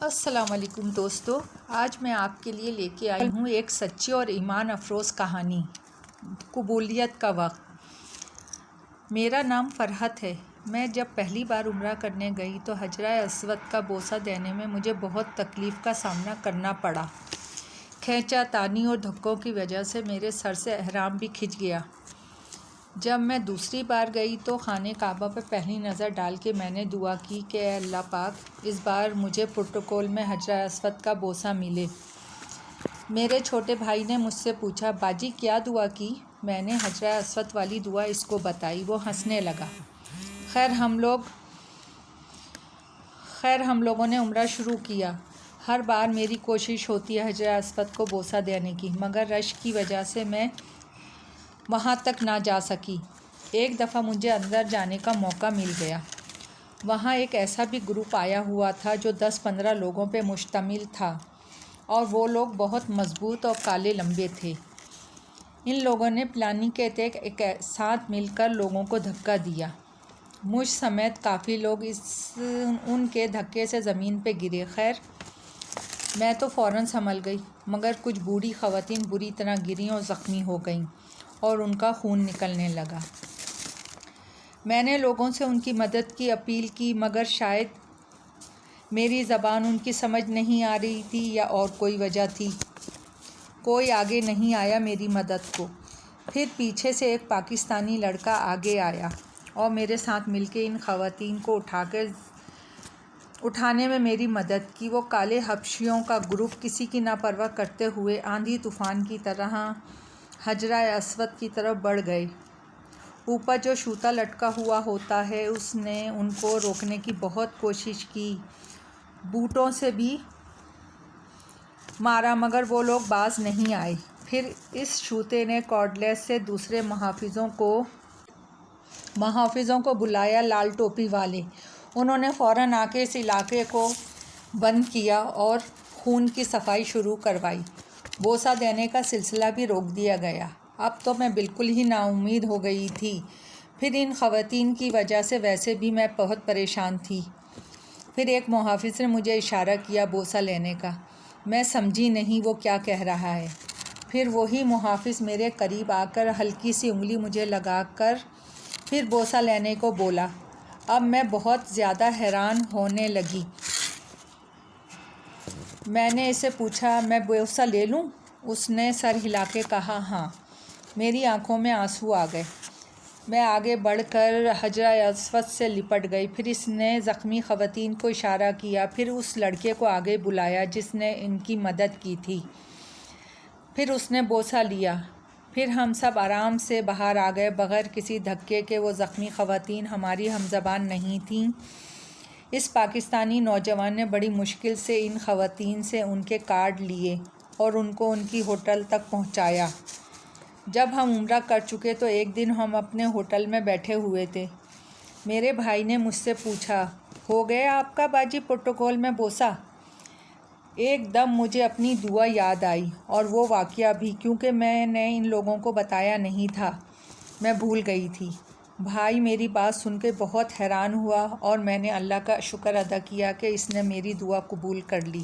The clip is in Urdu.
السلام علیکم دوستو، آج میں آپ کے لیے لے کے آئی ہوں ایک سچی اور ایمان افروز کہانی، قبولیت کا وقت۔ میرا نام فرحت ہے۔ میں جب پہلی بار عمرہ کرنے گئی تو حجرہ اسود کا بوسہ دینے میں مجھے بہت تکلیف کا سامنا کرنا پڑا۔ کھینچا تانی اور دھکوں کی وجہ سے میرے سر سے احرام بھی کھنچ گیا۔ جب میں دوسری بار گئی تو خانہ کعبہ پر پہلی نظر ڈال کے میں نے دعا کی کہ اے اللہ پاک، اس بار مجھے پروٹوکول میں حجرہ اسود کا بوسہ ملے۔ میرے چھوٹے بھائی نے مجھ سے پوچھا، باجی کیا دعا کی؟ میں نے حجرہ اسود والی دعا اس کو بتائی۔ وہ ہنسنے لگا۔ خیر ہم لوگوں نے عمرہ شروع کیا۔ ہر بار میری کوشش ہوتی ہے حجرہ اسود کو بوسہ دینے کی، مگر رش کی وجہ سے میں وہاں تک نہ جا سکی۔ ایک دفعہ مجھے اندر جانے کا موقع مل گیا۔ وہاں ایک ایسا بھی گروپ آیا ہوا تھا جو 10-15 لوگوں پہ مشتمل تھا، اور وہ لوگ بہت مضبوط اور کالے لمبے تھے۔ ان لوگوں نے پلاننگ کے تحت ایک ساتھ مل کر لوگوں کو دھکا دیا۔ مجھ سمیت کافی لوگ ان کے دھکے سے زمین پہ گرے۔ خیر میں تو فوراً سنبھل گئی، مگر کچھ بوڑھی خواتین بری طرح گریں اور زخمی ہو گئیں اور ان کا خون نکلنے لگا۔ میں نے لوگوں سے ان کی مدد کی اپیل کی، مگر شاید میری زبان ان کی سمجھ نہیں آ رہی تھی یا اور کوئی وجہ تھی۔ کوئی آگے نہیں آیا میری مدد کو۔ پھر پیچھے سے ایک پاکستانی لڑکا آگے آیا اور میرے ساتھ مل کے ان خواتین کو اٹھانے میں میری مدد کی۔ وہ کالے حبشیوں کا گروپ کسی کی نہ پرواہ کرتے ہوئے آندھی طوفان کی طرح حجرہ اسود کی طرف بڑھ گئے۔ اوپر جو شوتا لٹکا ہوا ہوتا ہے، اس نے ان کو روکنے کی بہت کوشش کی، بوٹوں سے بھی مارا، مگر وہ لوگ باز نہیں آئے۔ پھر اس شوتے نے کارڈلیس سے دوسرے محافظوں کو بلایا، لال ٹوپی والے۔ انہوں نے فوراً آ کے اس علاقے کو بند کیا اور خون کی صفائی شروع کروائی۔ بوسہ دینے کا سلسلہ بھی روک دیا گیا۔ اب تو میں بالکل ہی نا امید ہو گئی تھی۔ پھر ان خواتین کی وجہ سے ویسے بھی میں بہت پریشان تھی۔ پھر ایک محافظ نے مجھے اشارہ کیا بوسہ لینے کا۔ میں سمجھی نہیں وہ کیا کہہ رہا ہے۔ پھر وہی محافظ میرے قریب آ کر ہلکی سی انگلی مجھے لگا کر پھر بوسہ لینے کو بولا۔ اب میں بہت زیادہ حیران ہونے لگی۔ میں نے اسے پوچھا، میں بوسہ لے لوں؟ اس نے سر ہلا کے کہا، ہاں۔ میری آنکھوں میں آنسو آ گئے۔ میں آگے بڑھ کر حجرہ اسود سے لپٹ گئی۔ پھر اس نے زخمی خواتین کو اشارہ کیا، پھر اس لڑکے کو آگے بلایا جس نے ان کی مدد کی تھی۔ پھر اس نے بوسہ لیا۔ پھر ہم سب آرام سے باہر آ گئے بغیر کسی دھکے کے۔ وہ زخمی خواتین ہماری ہم زبان نہیں تھیں۔ اس پاکستانی نوجوان نے بڑی مشکل سے ان خواتین سے ان کے کارڈ لیے اور ان کو ان کی ہوٹل تک پہنچایا۔ جب ہم عمرہ کر چکے تو ایک دن ہم اپنے ہوٹل میں بیٹھے ہوئے تھے۔ میرے بھائی نے مجھ سے پوچھا، ہو گیا آپ کا باجی پروٹوکول میں بوسہ؟ ایک دم مجھے اپنی دعا یاد آئی اور وہ واقعہ بھی، کیونکہ میں نے ان لوگوں کو بتایا نہیں تھا، میں بھول گئی تھی۔ بھائی میری بات سن کے بہت حیران ہوا اور میں نے اللہ کا شکر ادا کیا کہ اس نے میری دعا قبول کر لی۔